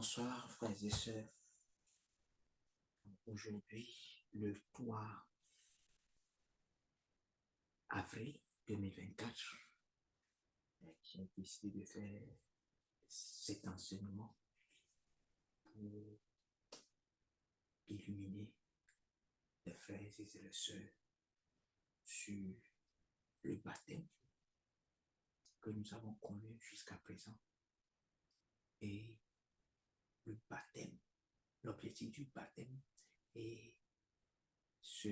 Bonsoir, frères et sœurs. Aujourd'hui, le 3 avril 2024, j'ai décidé de faire cet enseignement pour illuminer les frères et les sœurs sur le baptême que nous avons connu jusqu'à présent et le baptême, l'objectif du baptême et ce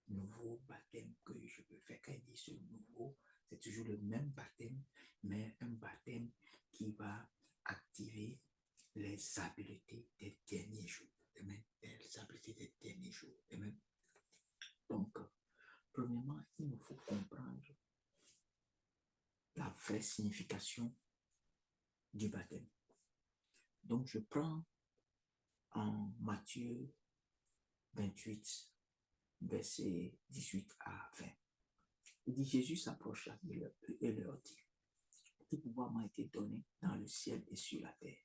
nouveau baptême que je peux faire. Quand il dit ce nouveau, c'est toujours le même baptême, mais un baptême qui va activer les habiletés des derniers jours. Amen. Les habiletés des derniers jours. Amen. Donc, premièrement, il nous faut comprendre la vraie signification du baptême. Donc, je prends en Matthieu 28, versets 18 à 20. Il dit, Jésus s'approcha et leur dit, tout pouvoir m'a été donné dans le ciel et sur la terre.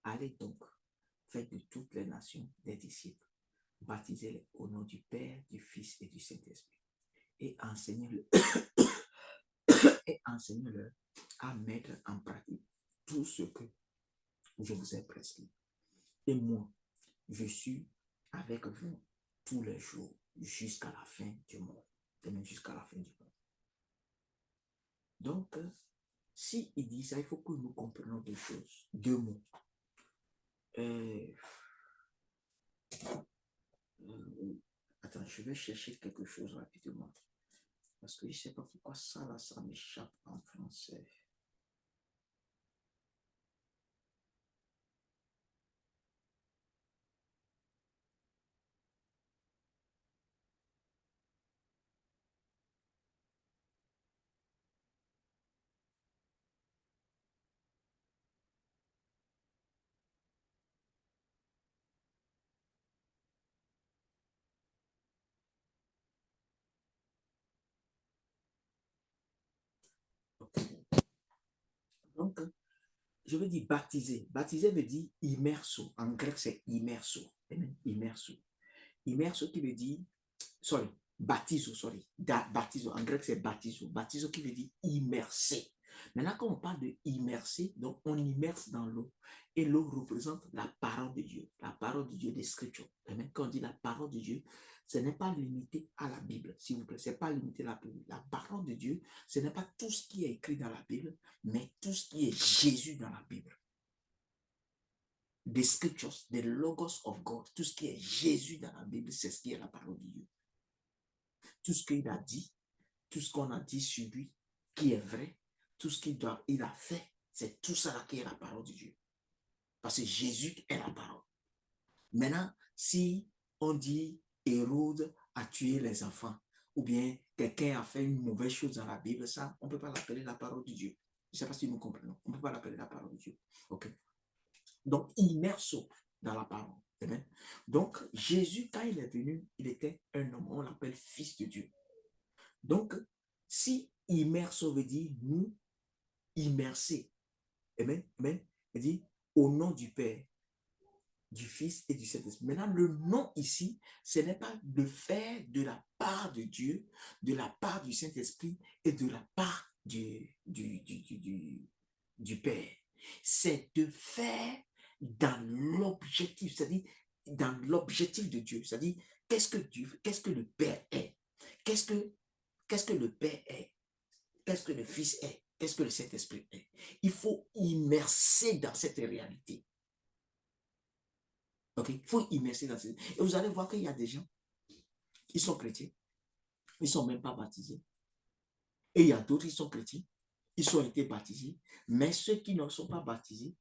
Allez donc, faites de toutes les nations des disciples, baptisez-les au nom du Père, du Fils et du Saint-Esprit, et enseignez-leur à mettre en pratique tout ce que je vous ai prescrit. Et moi, je suis avec vous tous les jours jusqu'à la fin du monde. Jusqu'à la fin du monde. Donc, si il dit ça, il faut que nous comprenions deux choses, deux mots. Attends, je vais chercher quelque chose rapidement. Parce que je ne sais pas pourquoi ça, là, ça m'échappe en français. Donc, je veux dire baptiser. Baptiser veut dire immerso. En grec, c'est immerso. Immerso. Immerso qui veut dire, baptizo. Baptizo. En grec, c'est baptizo. Baptizo qui veut dire immerser. Maintenant, quand on parle de immerser, donc on immerse dans l'eau. Et l'eau représente la parole de Dieu. La parole de Dieu des Scriptures. Amen. Quand on dit la parole de Dieu, ce n'est pas limité à la Bible, s'il vous plaît. Ce n'est pas limité à la Bible. La parole de Dieu, ce n'est pas tout ce qui est écrit dans la Bible, mais tout ce qui est Jésus dans la Bible. The Scriptures, the Logos of God, tout ce qui est Jésus dans la Bible, c'est ce qui est la parole de Dieu. Tout ce qu'il a dit, tout ce qu'on a dit sur lui, qui est vrai, tout ce qu'il a fait, c'est tout ça qui est la parole de Dieu. Parce que Jésus est la parole. Maintenant, si on dit Hérode a tué les enfants, ou bien quelqu'un a fait une mauvaise chose dans la Bible, ça, on ne peut pas l'appeler la parole de Dieu. Je ne sais pas si nous comprenons. On ne peut pas l'appeler la parole de Dieu. Ok. Donc, immerso dans la parole. Amen. Donc, Jésus, quand il est venu, il était un homme. On l'appelle fils de Dieu. Donc, si immerso veut dire nous immerser. Amen. Amen. Il dit au nom du Père, du Fils et du Saint-Esprit. Maintenant, le nom ici, ce n'est pas de faire de la part de Dieu, de la part du Saint-Esprit et de la part du Père. C'est de faire dans l'objectif, c'est-à-dire dans l'objectif de Dieu. C'est-à-dire, qu'est-ce que le Père est? Qu'est-ce que le Père est? Qu'est-ce que le Fils est? Qu'est-ce que le Saint-Esprit est? Il faut immerser dans cette réalité. Ok, il faut immerser dans cette. Et vous allez voir qu'il y a des gens, ils sont chrétiens, ils ne sont même pas baptisés. Et il y a d'autres qui sont chrétiens, ils ont été baptisés, mais ceux qui ne sont pas baptisés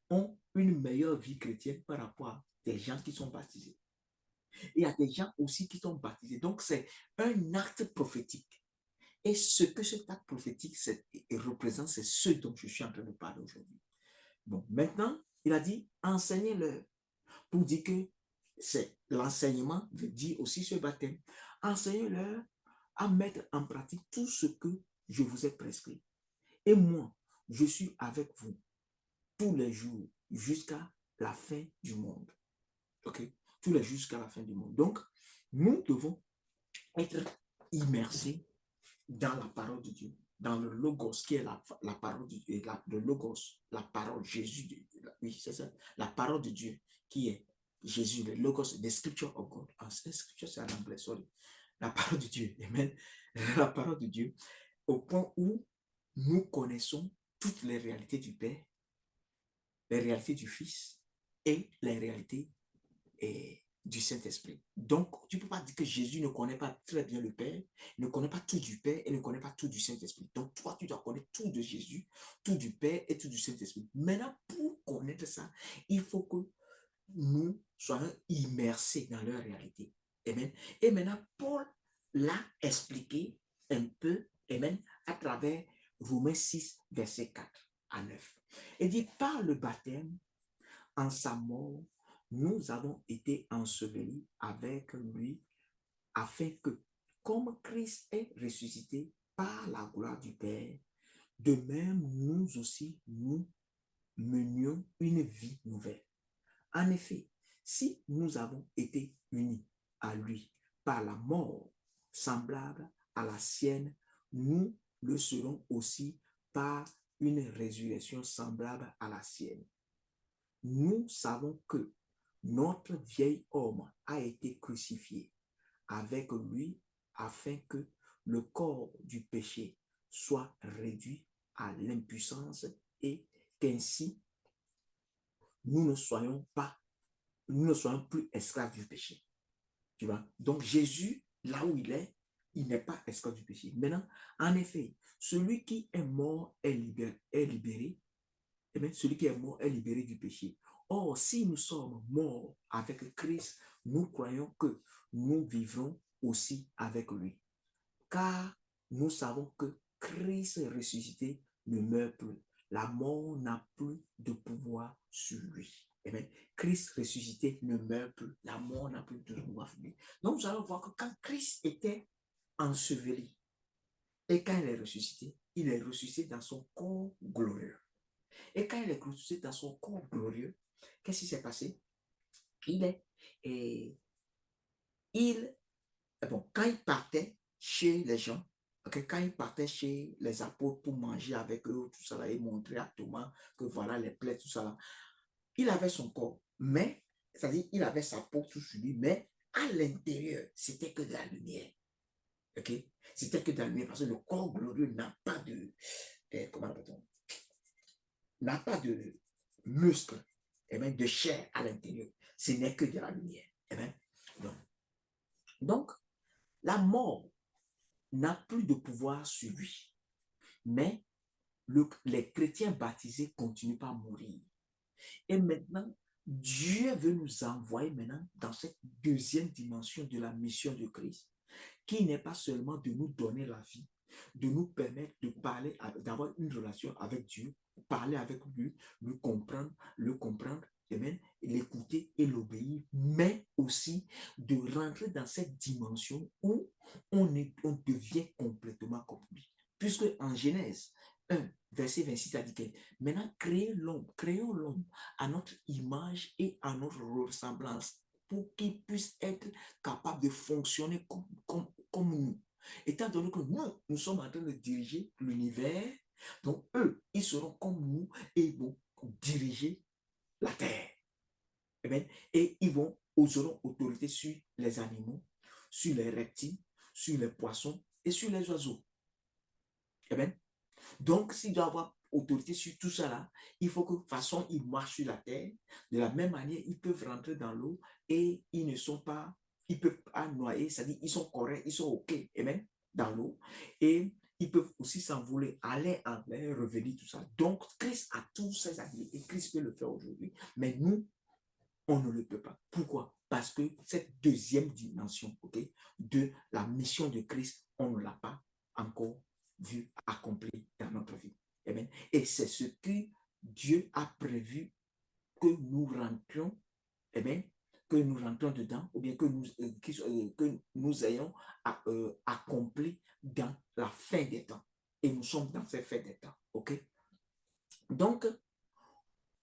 ont une meilleure vie chrétienne par rapport à des gens qui sont baptisés. Il y a des gens aussi qui sont baptisés. Donc, c'est un acte prophétique. Et ce que cet acte prophétique représente, c'est ce dont je suis en train de parler aujourd'hui. Bon, maintenant, il a dit, enseignez-leur. Pour dire que c'est l'enseignement veut dire aussi ce baptême. Enseignez-leur à mettre en pratique tout ce que je vous ai prescrit. Et moi, je suis avec vous tous les jours jusqu'à la fin du monde. OK? Tous les jours jusqu'à la fin du monde. Donc, nous devons être immersés dans la parole de Dieu, dans le Logos, qui est la parole de Dieu, le Logos, la parole, Jésus, oui, c'est ça, la parole de Dieu, qui est Jésus, le Logos, the Scripture of God. Ah, Scripture, c'est en anglais, sorry. La parole de Dieu, amen. La parole de Dieu, au point où nous connaissons toutes les réalités du Père, les réalités du Fils et les réalités du Saint-Esprit. Donc, tu ne peux pas dire que Jésus ne connaît pas très bien le Père, ne connaît pas tout du Père et ne connaît pas tout du Saint-Esprit. Donc, toi, tu dois connaître tout de Jésus, tout du Père et tout du Saint-Esprit. Maintenant, pour connaître ça, il faut que nous soyons immersés dans leur réalité. Amen. Et maintenant, Paul l'a expliqué un peu, amen, à travers Romains 6, verset 4 à 9. Il dit, par le baptême, en sa mort, nous avons été ensevelis avec lui afin que, comme Christ est ressuscité par la gloire du Père, de même nous aussi, nous menions une vie nouvelle. En effet, si nous avons été unis à lui par la mort semblable à la sienne, nous le serons aussi par une résurrection semblable à la sienne. Nous savons que notre vieil homme a été crucifié avec lui afin que le corps du péché soit réduit à l'impuissance et qu'ainsi nous ne soyons plus esclaves du péché. Tu vois? Donc Jésus, là où il n'est pas esclave du péché. Maintenant, en effet, celui qui est mort est libéré. Et bien, celui qui est mort est libéré du péché. Or, si nous sommes morts avec Christ, nous croyons que nous vivrons aussi avec lui. Car nous savons que Christ ressuscité ne meurt plus. La mort n'a plus de pouvoir sur lui. Amen. Christ ressuscité ne meurt plus. La mort n'a plus de pouvoir sur lui. Donc, nous allons voir que quand Christ était enseveli et quand il est ressuscité dans son corps glorieux. Et quand il est ressuscité dans son corps glorieux, qu'est-ce qui s'est passé? Quand il partait chez les gens, okay, quand il partait chez les apôtres pour manger avec eux, tout ça là, et montrer à Thomas que voilà les plaies, tout ça là, il avait son corps, mais, c'est-à-dire, il avait sa peau tout sur lui, mais à l'intérieur, c'était que de la lumière. Ok? C'était que de la lumière, parce que le corps glorieux n'a pas comment appelle-t-on? N'a pas de muscles, et même de chair à l'intérieur. Ce n'est que de la lumière. Et même, donc, la mort n'a plus de pouvoir sur lui. Mais les chrétiens baptisés continuent pas à mourir. Et maintenant, Dieu veut nous envoyer maintenant dans cette deuxième dimension de la mission de Christ, qui n'est pas seulement de nous donner la vie, de nous permettre de parler, d'avoir une relation avec Dieu, parler avec lui, le comprendre, amen, l'écouter et l'obéir, mais aussi de rentrer dans cette dimension où on devient complètement comme lui. Puisque en Genèse 1, verset 26, ça dit que maintenant créons l'homme à notre image et à notre ressemblance pour qu'il puisse être capable de fonctionner comme nous. Étant donné que nous sommes en train de diriger l'univers, donc eux, ils seront comme nous et ils vont diriger la terre. Amen. Et ils auront autorité sur les animaux, sur les reptiles, sur les poissons et sur les oiseaux. Amen. Donc, s'il doit avoir autorité sur tout ça là, il faut que de toute façon, ils marchent sur la terre. De la même manière, ils peuvent rentrer dans l'eau et ils ne peuvent pas noyer, c'est-à-dire ils sont corrects, ils sont OK, amen, dans l'eau. Et ils peuvent aussi s'envoler, aller en l'air, revenir, tout ça. Donc, Christ a tous ces habilités. Christ peut le faire aujourd'hui. Mais nous, on ne le peut pas. Pourquoi? Parce que cette deuxième dimension, OK, de la mission de Christ, on ne l'a pas encore vu accompli dans notre vie. Amen. Et c'est ce que Dieu a prévu que nous rentrions, amen, que nous rentrions dedans, ou bien que nous ayons accompli dans la fin des temps. Et nous sommes dans cette fin des temps. OK? Donc,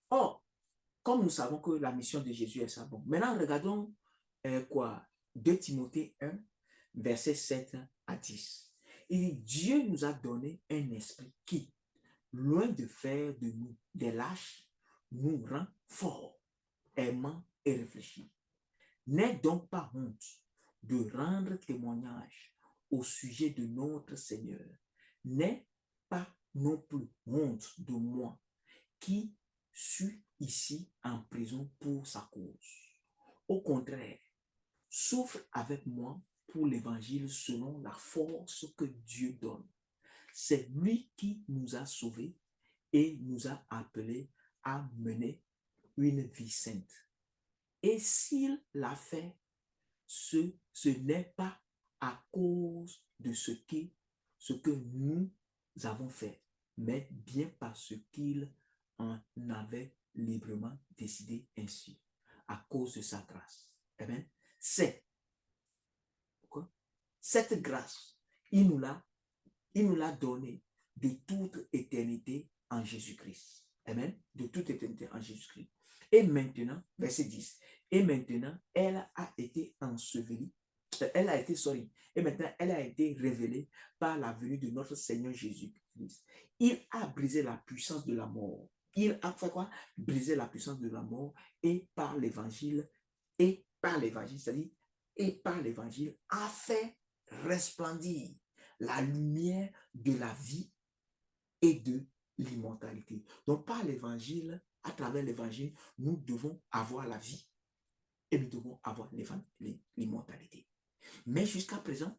or, nous savons que la mission de Jésus est ça. Bon, maintenant, regardons 2 Timothée 1, verset 7 à 10. Il dit, Dieu nous a donné un esprit qui, loin de faire de nous des lâches, nous rend forts, aimants et réfléchis. N'aie donc pas honte de rendre témoignage au sujet de notre Seigneur. N'aie pas non plus honte de moi qui suis ici en prison pour sa cause. Au contraire, souffre avec moi pour l'évangile selon la force que Dieu donne. C'est lui qui nous a sauvés et nous a appelés à mener une vie sainte. Et s'il l'a fait, ce n'est pas à cause de ce que nous avons fait, mais bien parce qu'il en avait librement décidé ainsi, à cause de sa grâce. Amen. C'est quoi? Cette grâce, il nous l'a donnée de toute éternité en Jésus-Christ. Amen. De toute éternité en Jésus-Christ. Et maintenant, verset 10. Et maintenant, elle a été ensevelie. Et maintenant, elle a été révélée par la venue de notre Seigneur Jésus-Christ. Il a brisé la puissance de la mort. Il a fait quoi? Briser la puissance de la mort et par l'évangile, c'est-à-dire, et par l'évangile, a fait resplendir la lumière de la vie et de l'immortalité. Donc, par l'évangile, à travers l'évangile, nous devons avoir la vie et nous devons avoir l'immortalité. Mais jusqu'à présent,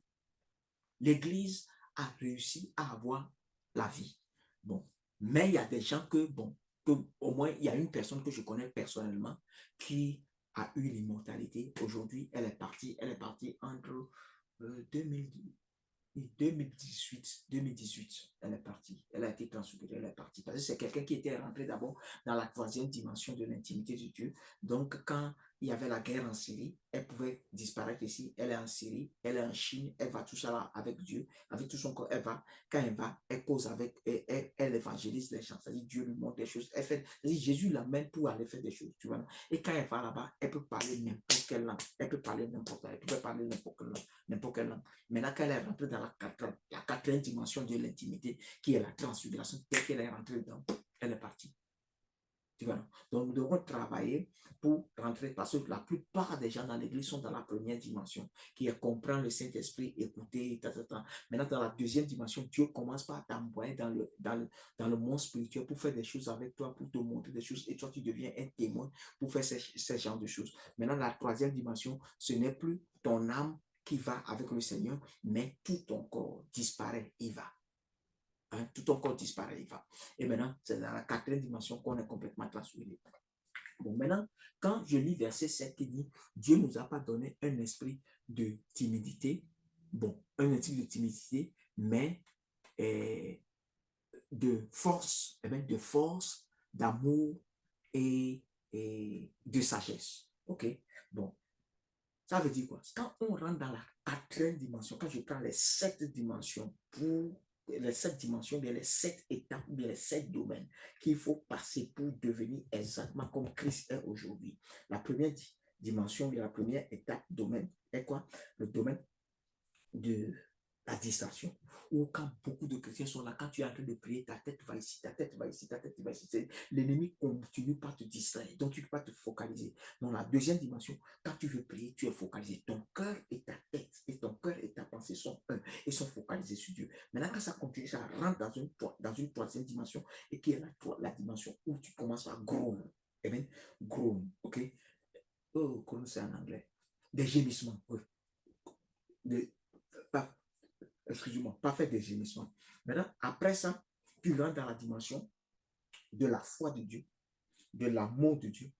l'Église a réussi à avoir la vie. Bon, mais il y a des gens que au moins, il y a une personne que je connais personnellement qui a eu l'immortalité. Aujourd'hui, elle est partie entre 2018, elle est partie. Elle a été transfigurée, elle est partie. Parce que c'est quelqu'un qui était rentré d'abord dans la 3e dimension de l'intimité de Dieu. Donc, quand il y avait la guerre en Syrie, elle pouvait disparaître ici. Elle est en Syrie, elle est en Chine, elle va tout ça là avec Dieu, avec tout son corps. Elle va, quand elle va, elle cause avec, elle évangélise les gens. C'est-à-dire, Dieu lui montre des choses. Elle fait, c'est-à-dire, Jésus l'amène pour aller faire des choses. Tu vois. Et quand elle va là-bas, elle peut parler n'importe quelle langue. Elle peut parler n'importe quelle langue. Maintenant, quand elle est rentrée dans la 4e dimension de l'intimité, qui est la transfiguration, dès qu'elle est rentrée dedans, elle est partie. Tu vois? Donc, nous devons travailler pour rentrer, parce que la plupart des gens dans l'église sont dans la 1re dimension, qui est comprendre le Saint-Esprit, écouter, Maintenant, dans la 2e dimension, Dieu commence par t'envoyer dans le monde spirituel pour faire des choses avec toi, pour te montrer des choses, et toi, tu deviens un témoin pour faire ces genres de choses. Maintenant, la 3e dimension, ce n'est plus ton âme qui va avec le Seigneur, mais tout ton corps disparaît, il va. Hein, tout ton corps disparaît, il va. Et maintenant, c'est dans la 4e dimension qu'on est complètement transfiguré. Bon, maintenant, quand je lis verset 7 qui dit, Dieu ne nous a pas donné un esprit de timidité, un esprit de timidité, mais de force, d'amour et de sagesse. Ok? Bon, ça veut dire quoi? Quand on rentre dans la 4e dimension, quand je prends les 7 dimensions pour les 7 dimensions, bien les 7 étapes, bien les 7 domaines qu'il faut passer pour devenir exactement comme Christ est aujourd'hui. La première dimension, bien la première étape, domaine, est quoi? Le domaine de la distraction. Ou quand beaucoup de chrétiens sont là, quand tu es en train de prier, ta tête va ici, ta tête va ici, ta tête va ici. L'ennemi continue par te distraire, donc tu ne peux pas te focaliser. Dans la 2e dimension, quand tu veux prier, tu es focalisé. Ton cœur et ta tête, et ton cœur et ta pensée sont un, et sont focalisés sur Dieu. Maintenant, quand ça continue, ça rentre dans une 3e dimension, et qui est la dimension où tu commences à groan. Amen. Groan, ok? Oh, comment c'est en anglais? Des gémissements, oui. Excusez-moi, pas faire des gémissements. Maintenant, après ça, tu rentres dans la dimension de la foi de Dieu, de l'amour de Dieu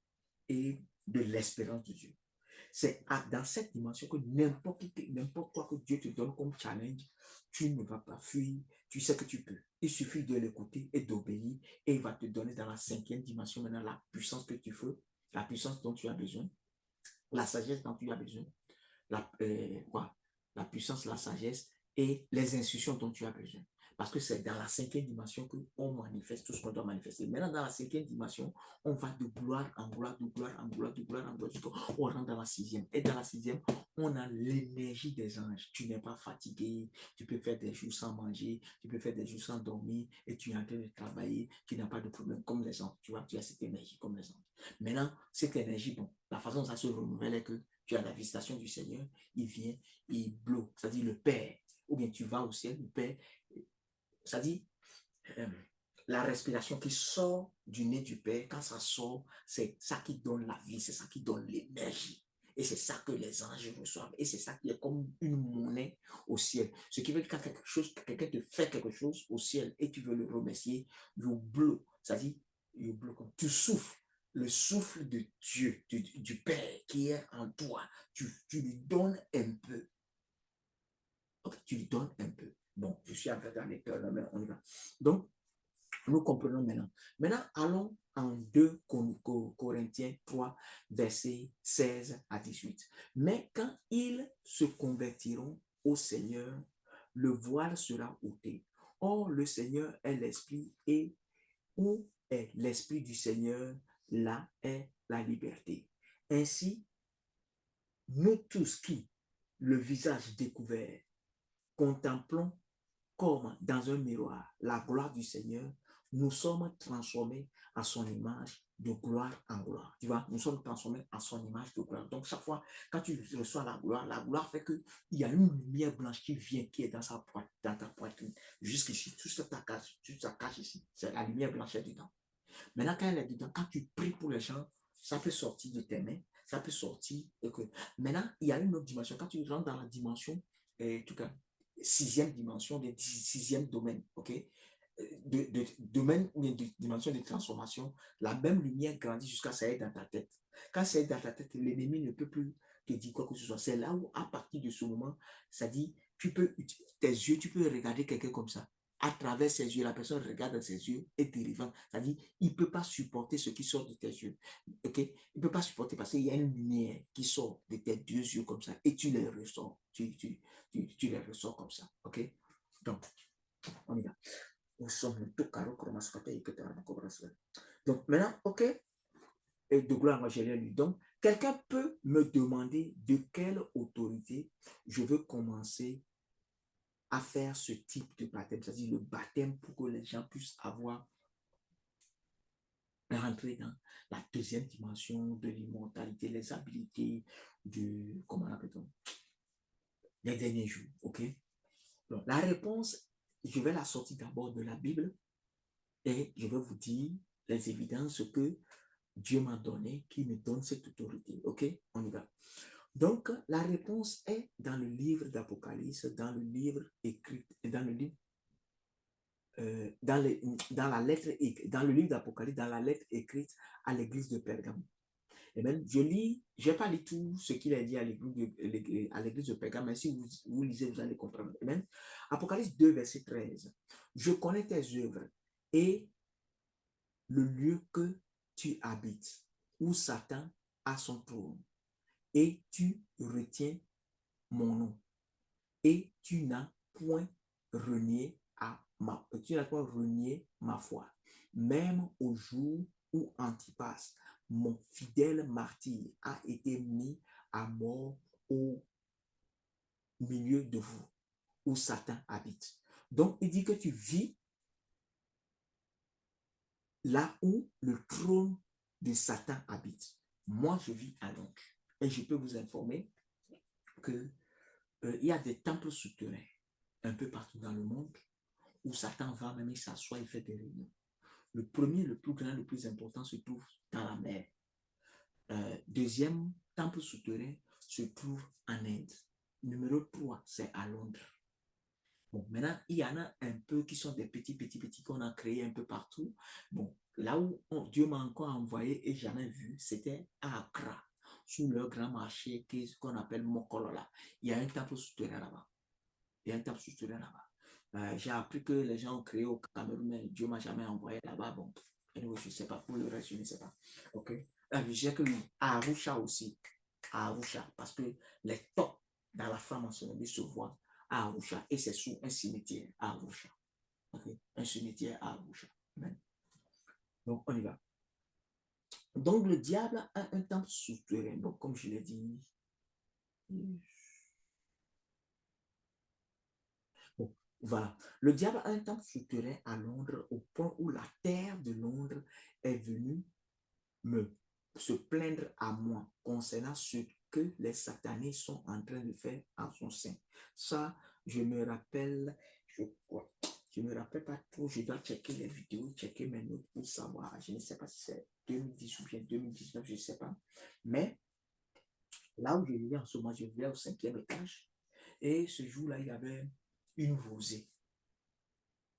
et de l'espérance de Dieu. C'est dans cette dimension que n'importe quoi que Dieu te donne comme challenge, tu ne vas pas fuir, tu sais que tu peux. Il suffit de l'écouter et d'obéir et il va te donner dans la 5e dimension maintenant la puissance que tu veux, la puissance dont tu as besoin, la sagesse dont tu as besoin, la puissance, la sagesse et les instructions dont tu as besoin. Parce que c'est dans la cinquième dimension qu'on manifeste tout ce qu'on doit manifester. Maintenant, dans la cinquième dimension, on va de gloire en gloire, de gloire en gloire, de gloire en gloire, jusqu'au rentre dans la sixième. Et dans la sixième, on a l'énergie des anges. Tu n'es pas fatigué, tu peux faire des jours sans manger, tu peux faire des jours sans dormir, et tu es en train de travailler, tu n'as pas de problème comme les anges. Tu vois, tu as cette énergie comme les anges. Maintenant, cette énergie, bon, la façon dont ça se renouvelle est que tu as la visitation du Seigneur, il vient, il bloque, c'est-à-dire le Père, ou bien tu vas au ciel, le Père, c'est-à-dire euh, la respiration qui sort du nez du Père, quand ça sort, c'est ça qui donne la vie, c'est ça qui donne l'énergie. Et c'est ça que les anges reçoivent. Et c'est ça qui est comme une monnaie au ciel. Ce qui veut dire que quand quelqu'un te fait quelque chose au ciel et tu veux le remercier, you blow, c'est-à-dire, you blow, tu souffles. Le souffle de Dieu, du Père qui est en toi, tu lui donnes un peu. Ok, tu lui donnes un peu. Bon, je suis en train d'un lecteur là, mais on y va. Donc, nous comprenons maintenant. Maintenant, allons en 2 Corinthiens 3, versets 16 à 18. Mais quand ils se convertiront au Seigneur, le voile sera ôté. Or, le Seigneur est l'Esprit, et où est l'Esprit du Seigneur, là est la liberté. Ainsi, nous tous qui, le visage découvert, contemplons comme dans un miroir la gloire du Seigneur, nous sommes transformés à son image de gloire en gloire. Tu vois, nous sommes transformés à son image de gloire. Donc, chaque fois, quand tu reçois la gloire fait qu'il y a une lumière blanche qui vient, qui est dans ta poitrine, jusqu'ici, toute ta cage ici. C'est la lumière blanche est dedans. Maintenant, quand elle est dedans, quand tu pries pour les gens, ça peut sortir de tes mains, ça peut sortir. Maintenant, il y a une autre dimension. Quand tu rentres dans la dimension, en tout cas, sixième dimension, de sixième domaine, ok? Domaine ou de dimension de transformation, la même lumière grandit jusqu'à ça être dans ta tête. Quand ça est dans ta tête, l'ennemi ne peut plus te dire quoi que ce soit. C'est là où, à partir de ce moment, ça dit, tu peux, tes yeux, tu peux regarder quelqu'un comme ça. À travers ses yeux, la personne regarde dans ses yeux et dérivant. C'est-à-dire, il ne peut pas supporter ce qui sort de tes yeux. Ok? Il ne peut pas supporter parce qu'il y a une lumière qui sort de tes deux yeux comme ça et tu les ressors. Tu les ressors comme ça. Ok? Donc, on y va. Donc, maintenant, ok? Et de gloire, moi, je l'ai lu. Donc, quelqu'un peut me demander de quelle autorité je veux commencer à faire ce type de baptême, c'est-à-dire le baptême pour que les gens puissent avoir rentrer dans la deuxième dimension de l'immortalité, les habilités du, comment appelle-t-on, des derniers jours. Ok? Donc, la réponse, je vais la sortir d'abord de la Bible et je vais vous dire les évidences que Dieu m'a donné, qui me donne cette autorité. Ok? On y va. Donc, la réponse est dans le livre d'Apocalypse, dans le livre écrit, dans le livre dans la lettre, dans le livre d'Apocalypse, dans la lettre écrite à l'église de Pergame. Et même, je ne vais pas lire tout ce qu'il a dit à l'église de Pergame, mais si vous lisez, vous allez comprendre. Et même, Apocalypse 2, verset 13. Je connais tes œuvres et le lieu que tu habites, où Satan a son trône, et tu retiens mon nom, et tu n'as point renié ma foi, même au jour où Antipas, mon fidèle martyr, a été mis à mort au milieu de vous, où Satan habite. Donc, il dit que tu vis là où le trône de Satan habite. Moi, je vis à Londres. Et je peux vous informer que il y a des temples souterrains un peu partout dans le monde où Satan va même s'asseoir et fait des réunions. Le premier, le plus grand, le plus important se trouve dans la mer. Deuxième temple souterrain se trouve en Inde. Numéro 3, c'est à Londres. Bon, maintenant, il y en a un peu qui sont des petits qu'on a créés un peu partout. Bon, là où Dieu m'a encore envoyé et j'en ai vu, c'était à Accra, sous le grand marché qu'on appelle Mokolola. Il y a un temple souterrain là-bas. Il y a un temple souterrain là-bas. J'ai appris que les gens ont créé au Cameroun, mais Dieu ne m'a jamais envoyé là-bas. Bon, je ne sais pas. Pour le reste, je ne sais pas. OK? Je sais que à Arusha aussi. À Arusha. Parce que les tops dans la franc-maçonnerie se voient à Arusha. Et c'est sous un cimetière à Arusha. Okay? Un cimetière à Arusha. Amen. Donc, on y va. Donc, le diable a un temple souterrain. Donc, comme je l'ai dit, bon, voilà. Le diable a un temple souterrain à Londres au point où la terre de Londres est venue me se plaindre à moi concernant ce que les satanés sont en train de faire en son sein. Ça, je me rappelle, je me rappelle pas trop, je dois checker les vidéos, checker mes notes pour savoir. Je ne sais pas si c'est 2010 ou bien 2019, je ne sais pas. Mais là où je vivais en ce moment, je vivais au 5e étage. Et ce jour-là, il y avait une rosée.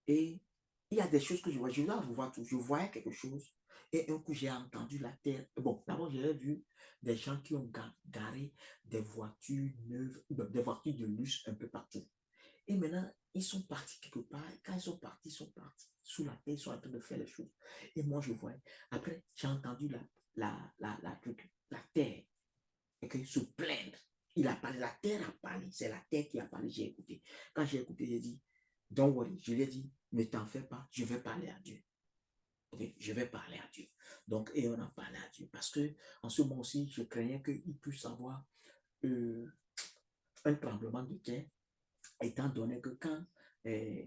Et il y a des choses que je vois. Je dois voir tout. Je voyais quelque chose. Et un coup, j'ai entendu la terre. Bon, d'abord, j'avais vu des gens qui ont garé des voitures neuves, des voitures de luxe un peu partout. Et maintenant, ils sont partis quelque part. Quand ils sont partis sous la terre, ils sont en train de faire les choses. Et moi, je voyais. Après, j'ai entendu la terre se plaindre. Il a parlé, la terre a parlé. C'est la terre qui a parlé. J'ai écouté. Quand j'ai écouté, j'ai dit, don't worry. Je lui ai dit, ne t'en fais pas, je vais parler à Dieu. Okay? Je vais parler à Dieu. Donc, et on a parlé à Dieu. Parce que en ce moment aussi, je craignais qu'il puisse avoir euh, un tremblement de terre, étant donné que quand euh,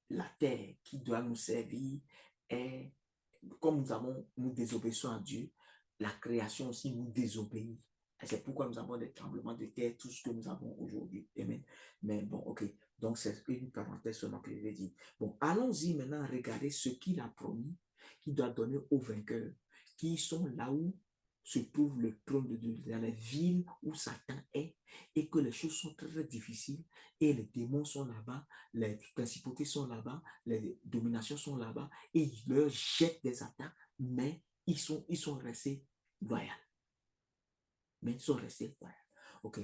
la terre qui doit nous servir est, comme nous désobéissons à Dieu, la création aussi nous désobéit. C'est pourquoi nous avons des tremblements de terre, tout ce que nous avons aujourd'hui. Amen. Mais bon, ok. Donc, c'est une parenthèse seulement que je vais dire. Bon, allons-y maintenant regarder ce qu'il a promis, qu'il doit donner aux vainqueurs, qui sont là où se trouve le trône de Dieu, dans la ville où Satan est, et que les choses sont très, très difficiles, et les démons sont là-bas, les principautés sont là-bas, les dominations sont là-bas, et ils leur jettent des attaques, mais ils sont restés loyaux. Mais ils sont restés loyaux. OK.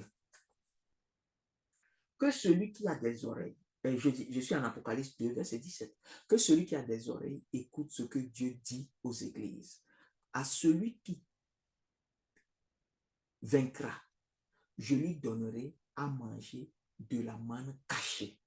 Que celui qui a des oreilles, je suis en Apocalypse 2, verset 17, que celui qui a des oreilles écoute ce que Dieu dit aux églises. À celui qui vaincra, je lui donnerai à manger de la manne cachée.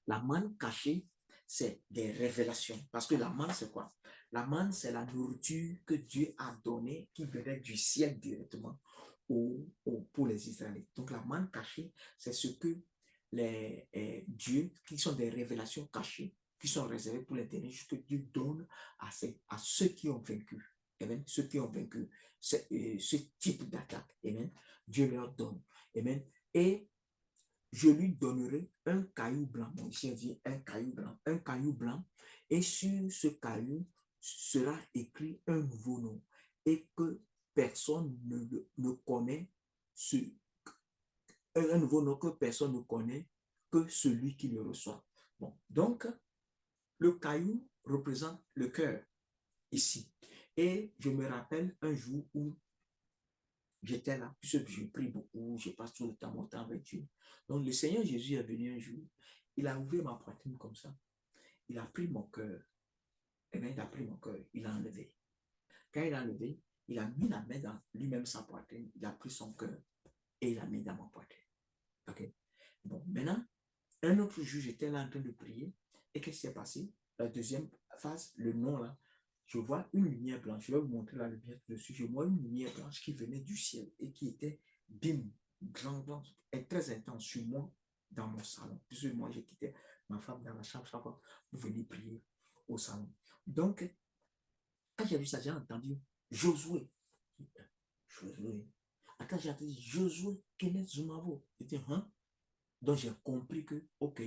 La manne cachée, c'est des révélations. Parce que la manne, c'est quoi? La manne, c'est la nourriture que Dieu a donnée, qui venait du ciel directement pour les Israélites. Donc la manne cachée, c'est ce que les dieux, qui sont des révélations cachées, qui sont réservées pour les derniers, ce que Dieu donne à ceux qui ont vaincu. Amen. Ceux qui ont vaincu ce type d'attaque. Amen. Dieu leur donne. Amen. Et je lui donnerai un caillou blanc. Bon, ici, on dit un caillou blanc. Un caillou blanc. Et sur ce caillou sera écrit un nouveau nom. Et que personne ne connaît ce, un nouveau nom que personne ne connaît que celui qui le reçoit. Bon, donc, le caillou représente le cœur ici. Et je me rappelle un jour où j'étais là, puisque je prie beaucoup, je passe tout le temps mon temps avec Dieu. Donc le Seigneur Jésus est venu un jour, il a ouvert ma poitrine comme ça, il a pris mon cœur, et bien il a pris mon cœur, il a enlevé. Quand il a enlevé, il a mis la main dans lui-même sa poitrine, il a pris son cœur et il a mis dans ma poitrine. Ok. Bon, maintenant, un autre jour, j'étais là en train de prier, et qu'est-ce qui s'est passé? La deuxième phase, le nom là, je vois une lumière blanche. Je vais vous montrer la lumière dessus. Je vois une lumière blanche qui venait du ciel et qui était, bim, grand, et très intense sur moi dans mon salon. Puisque moi, j'ai quitté ma femme dans la chambre chaque fois pour venir prier au salon. Donc, quand j'ai vu ça, j'ai entendu Josué. Josué. Quand j'ai entendu Josué, Kenneth Zumavo. J'étais, hein? Donc, j'ai compris que, ok,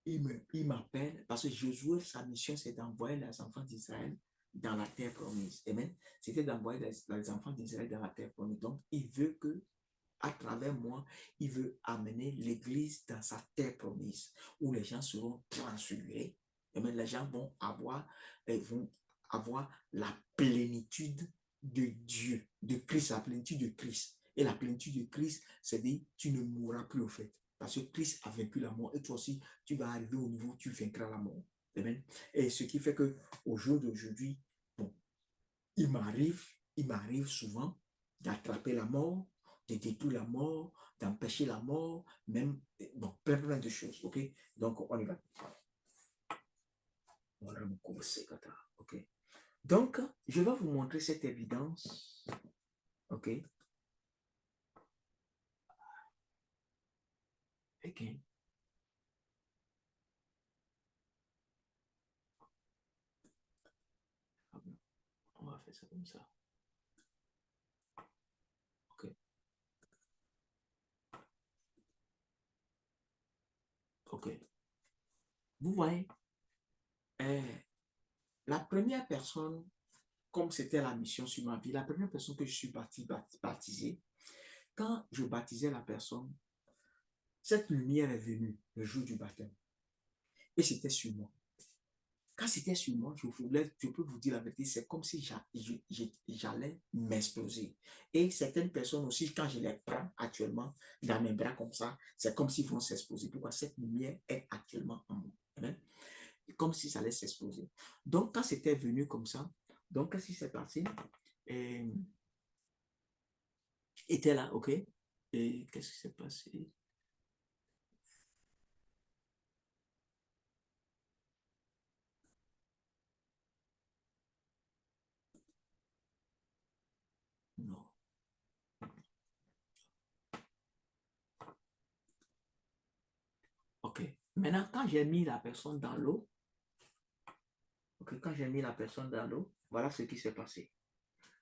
il m'appelle parce que Josué, sa mission, c'est d'envoyer les enfants d'Israël dans la terre promise. Amen. C'était d'envoyer les enfants d'Israël dans la terre promise. Donc, il veut que, à travers moi, il veut amener l'Église dans sa terre promise, où les gens seront transfigurés. Amen. Les gens vont avoir la plénitude de Dieu, de Christ, la plénitude de Christ. Et la plénitude de Christ, c'est dire, tu ne mourras plus au fait. Parce que Christ a vaincu la mort et toi aussi, tu vas arriver au niveau où tu vaincras la mort. Amen. Et ce qui fait que au jour d'aujourd'hui, bon, il m'arrive souvent d'attraper la mort, de détruire la mort, d'empêcher la mort, même, bon, plein de choses, ok? Donc, on y va. Ok. Donc, je vais vous montrer cette évidence. Ok. Again. On va faire ça comme ça. Ok. Ok. Vous voyez, la première personne, comme c'était la mission sur ma vie, la première personne que je suis parti baptiser, quand je baptisais la personne, cette lumière est venue le jour du baptême. Et c'était sur moi. Quand c'était sur moi, je peux vous dire la vérité, c'est comme si j'allais m'exploser. Et certaines personnes aussi, quand je les prends actuellement dans mes bras comme ça, c'est comme s'ils vont s'exploser. Pourquoi? Cette lumière est actuellement en moi. Amen. Comme si ça allait s'exploser. Donc, quand c'était venu comme ça, donc, qu'est-ce qui s'est passé? Et, était là, ok? Et qu'est-ce qui s'est passé? Non. Ok. Maintenant, quand j'ai mis la personne dans l'eau, ok, quand j'ai mis la personne dans l'eau, voilà ce qui s'est passé.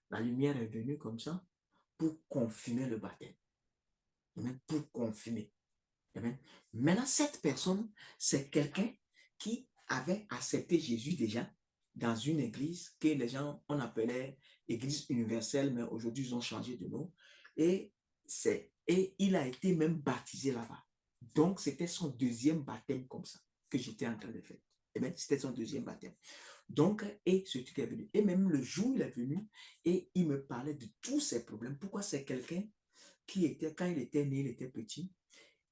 La lumière est venue comme ça pour confirmer le baptême. Amen. Pour confirmer. Amen. Maintenant, cette personne, c'est quelqu'un qui avait accepté Jésus déjà dans une église que les gens, on appelait église universelle, mais aujourd'hui, ils ont changé de nom. Et, et il a été même baptisé là-bas. Donc, c'était son deuxième baptême comme ça que j'étais en train de faire. Amen. C'était son deuxième baptême. Donc, et ce truc est venu. Et même le jour où il est venu, et il me parlait de tous ses problèmes. Pourquoi? C'est quelqu'un qui était, quand il était né, il était petit,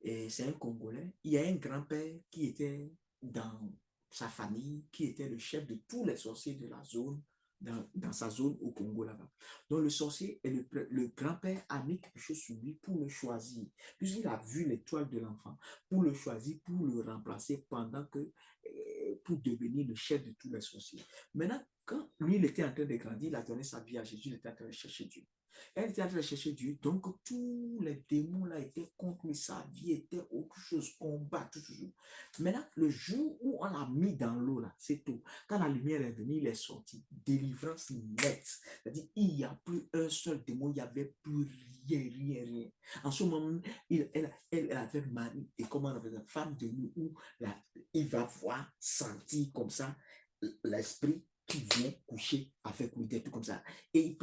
et c'est un Congolais. Il y a un grand-père qui était dans sa famille, qui était le chef de tous les sorciers de la zone, dans sa zone au Congo là-bas. Donc le sorcier et le grand-père a mis quelque chose sur lui pour le choisir. Puisqu'il a vu l'étoile de l'enfant, pour le choisir, pour le remplacer pendant que, pour devenir le chef de tous les sorciers. Maintenant, quand lui, il était en train de grandir, il a donné sa vie à Jésus, il était en train de chercher Dieu. Elle était en train de chercher Dieu. Donc, tous les démons là étaient contre lui. Sa vie était autre chose, combat, tout toujours. Maintenant, le jour où on l'a mis dans l'eau, là, c'est tout. Quand la lumière est venue, il est sorti. Délivrance nette. C'est-à-dire, il n'y a plus un seul démon, il n'y avait plus rien, rien, rien. En ce moment, elle avait Marie, et comment on appelle ça, femme de nous, où là, il va voir, sentir comme ça l'esprit qui vient coucher avec lui, des trucs comme ça. Et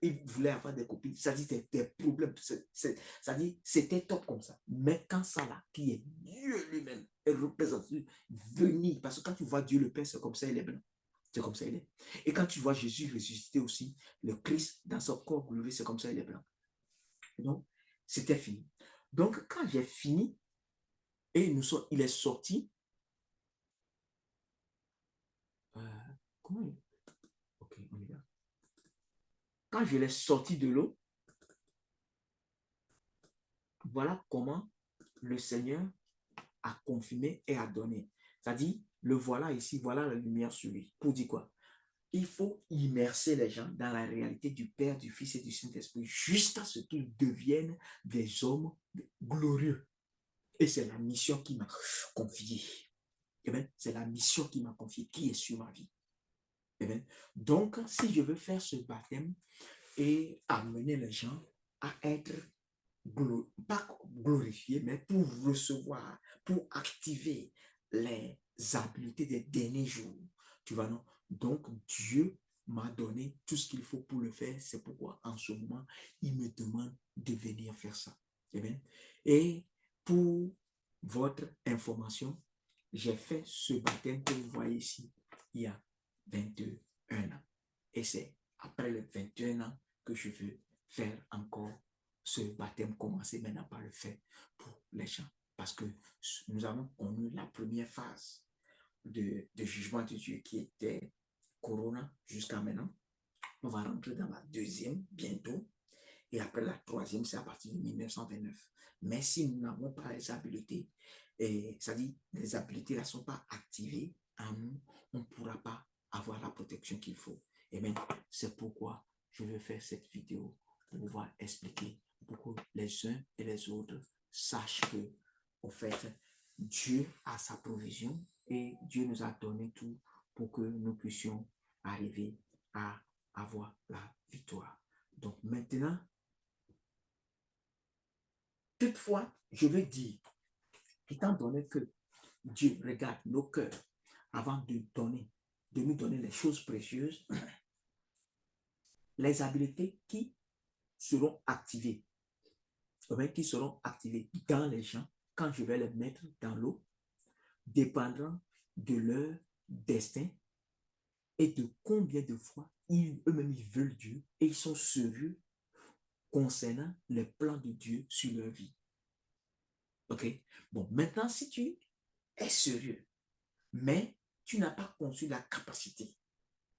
il voulait avoir des copines. Ça dit, c'était des problèmes. Ça dit, c'était top comme ça. Mais quand ça là, qui est Dieu lui-même, est représenté, venir. Parce que quand tu vois Dieu le Père, c'est comme ça, il est blanc. C'est comme ça, il est. Et quand tu vois Jésus ressuscité aussi, le Christ dans son corps glorieux, c'est comme ça, il est blanc. Donc, c'était fini. Donc, quand j'ai fini, et il est sorti, euh, comment il... Ok, on y va. Quand je l'ai sorti de l'eau, voilà comment le Seigneur a confirmé et a donné. C'est-à-dire, le voilà ici, voilà la lumière sur lui. Pour dire quoi? Il faut immerser les gens dans la réalité du Père, du Fils et du Saint-Esprit jusqu'à ce qu'ils deviennent des hommes glorieux. Et c'est la mission qui m'a confiée. C'est la mission qui m'a confiée, qui est sur ma vie. Donc, si je veux faire ce baptême et amener les gens à être pas glorifié, mais pour recevoir, pour activer les habiletés des derniers jours. Tu vois, non? Donc, Dieu m'a donné tout ce qu'il faut pour le faire. C'est pourquoi, en ce moment, il me demande de venir faire ça. Amen. Et pour votre information, j'ai fait ce baptême que vous voyez ici il y a 21 ans. Et c'est après les 21 ans que je veux faire encore ce baptême, commencer maintenant par le faire pour les gens. Parce que nous avons connu la première phase de jugement de Dieu qui était Corona jusqu'à maintenant. On va rentrer dans la deuxième bientôt. Et après la troisième, c'est à partir de 1929. Mais si nous n'avons pas les habiletés, c'est-à-dire les habiletés ne sont pas activées, à nous, on ne pourra pas avoir la protection qu'il faut. Et même, c'est pourquoi je veux faire cette vidéo pour pouvoir expliquer, pour que les uns et les autres sachent que, en fait, Dieu a sa provision et Dieu nous a donné tout pour que nous puissions arriver à avoir la victoire. Donc maintenant, toutefois, je veux dire, étant donné que Dieu regarde nos cœurs avant de nous donner les choses précieuses, les habiletés qui seront activées, qui seront activées dans les gens, quand je vais les mettre dans l'eau, dépendront de leur destin et de combien de fois eux-mêmes ils veulent Dieu et ils sont sérieux concernant les plans de Dieu sur leur vie. Ok? Bon, maintenant, si tu es sérieux, mais tu n'as pas conçu la capacité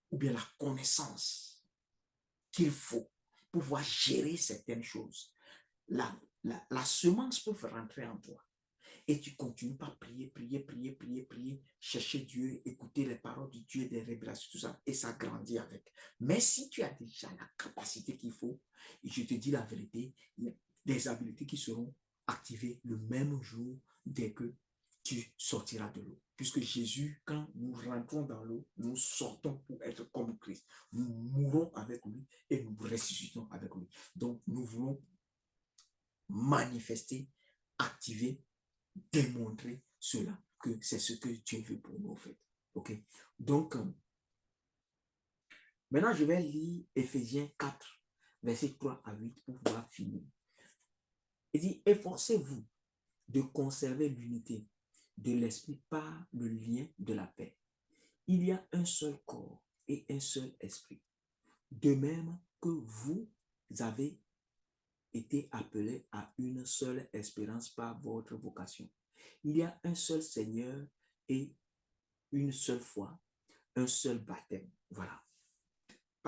ou bien la connaissance qu'il faut pour pouvoir gérer certaines choses, la semence peut rentrer en toi. Et tu continues par prier, chercher Dieu, écouter les paroles de Dieu, des révélations, tout ça, et ça grandit avec. Mais si tu as déjà la capacité qu'il faut, et je te dis la vérité, il y a des habiletés qui seront activées le même jour dès que tu sortiras de l'eau. Puisque Jésus, quand nous rentrons dans l'eau, nous sortons pour être comme Christ. Nous mourons avec lui et nous ressuscitons avec lui. Donc, nous voulons manifester, activer, démontrer cela, que c'est ce que Dieu veut pour nous, en fait. Ok? Donc, maintenant, je vais lire Éphésiens 4, versets 3 à 8 pour pouvoir finir. Il dit, efforcez-vous de conserver l'unité de l'esprit par le lien de la paix. Il y a un seul corps et un seul esprit. De même que vous avez été appelés à une seule espérance par votre vocation. Il y a un seul Seigneur et une seule foi, un seul baptême. Voilà.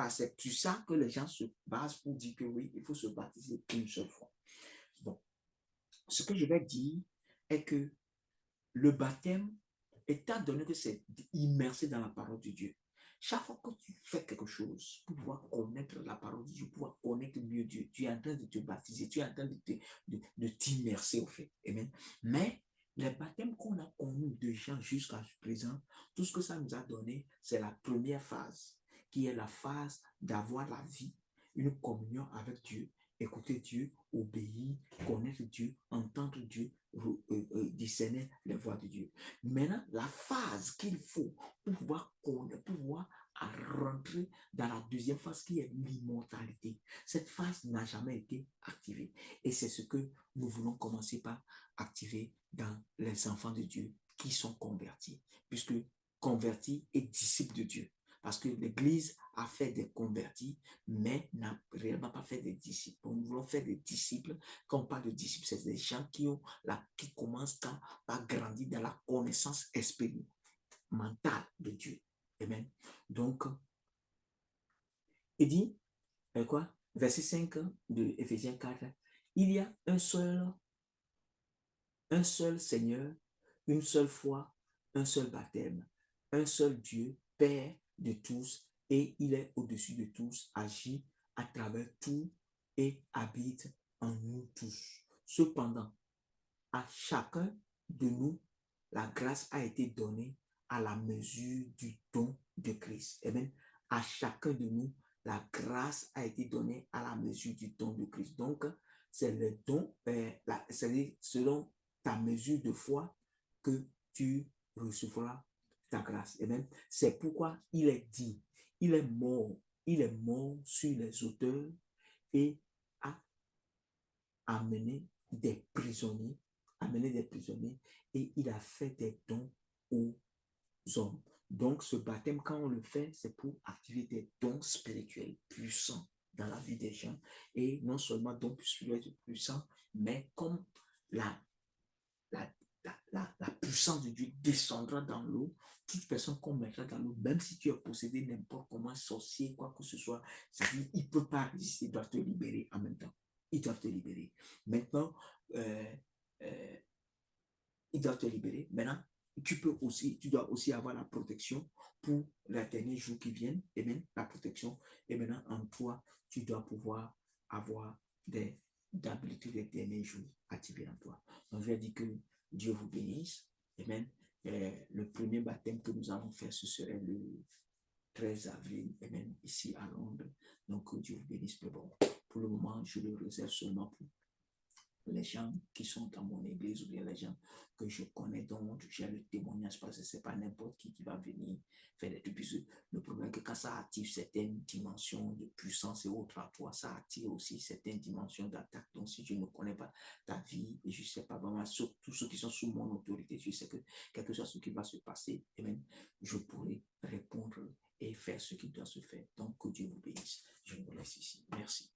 C'est sur ça que les gens se basent pour dire que oui, il faut se baptiser une seule fois. Bon, ce que je vais dire est que le baptême, étant donné que c'est immersé dans la parole de Dieu, chaque fois que tu fais quelque chose pour pouvoir connaître la parole de Dieu, pour pouvoir connaître mieux Dieu, tu es en train de te baptiser, tu es en train de t'immerser au fait. Amen. Mais les baptêmes qu'on a connus de gens jusqu'à présent, tout ce que ça nous a donné, c'est la première phase, qui est la phase d'avoir la vie, une communion avec Dieu, écouter Dieu, obéir, connaître Dieu, entendre Dieu, discerner les voix de Dieu. Maintenant, la phase qu'il faut pour pouvoir connaître, pour pouvoir rentrer dans la deuxième phase qui est l'immortalité. Cette phase n'a jamais été activée. Et c'est ce que nous voulons commencer par activer dans les enfants de Dieu qui sont convertis. Puisque convertis et disciples de Dieu. Parce que l'Église a fait des convertis, mais n'a réellement pas fait des disciples. Nous voulons faire des disciples. Quand on parle de disciples, c'est des gens qui commencent par grandir dans la connaissance expérimentale de Dieu. Amen. Donc, il dit, quoi? Verset 5 de Éphésiens 4, il y a un seul Seigneur, une seule foi, un seul baptême, un seul Dieu, Père de tous, et il est au-dessus de tous, agit à travers tout et habite en nous tous. Cependant, à chacun de nous, la grâce a été donnée à la mesure du don de Christ. Amen. À chacun de nous, la grâce a été donnée à la mesure du don de Christ. Donc, c'est le don, c'est selon ta mesure de foi que tu recevras ta grâce. Amen. C'est pourquoi il est dit, il est mort sur les auteurs et a amené des prisonniers, et il a fait des dons aux hommes. Donc, ce baptême, quand on le fait, c'est pour activer des dons spirituels puissants dans la vie des gens. Et non seulement dons spirituels puissants, mais comme la puissance de Dieu descendra dans l'eau, toute personne qu'on mettra dans l'eau, même si tu es possédé n'importe comment, sorcier, quoi que ce soit, il ne peut pas résister, il doit te libérer en même temps. Ils doivent te libérer. Maintenant, ils doivent te libérer. Maintenant, tu dois aussi avoir la protection pour les derniers jours qui viennent. Et même la protection. Et maintenant, en toi, tu dois pouvoir avoir des d'habiliter les derniers jours activés en toi. Donc, je vais dire que Dieu vous bénisse. Et même, le premier baptême que nous allons faire, ce serait le 13 avril, et même ici à Londres. Donc, Dieu vous bénisse. Mais bon, pour le moment, je le réserve seulement pour les gens qui sont dans mon église ou bien les gens que je connais, dont j'ai le témoignage, parce que ce n'est pas n'importe qui va venir faire des trucs. Le problème est que quand ça active certaines dimensions de puissance et autres à toi, ça attire aussi certaines dimensions d'attaque. Donc, si je ne connais pas ta vie et je ne sais pas vraiment, surtout ceux qui sont sous mon autorité, je sais que quelque chose qui va se passer, et même je pourrai répondre et faire ce qui doit se faire. Donc, que Dieu vous bénisse. Je vous laisse ici. Merci.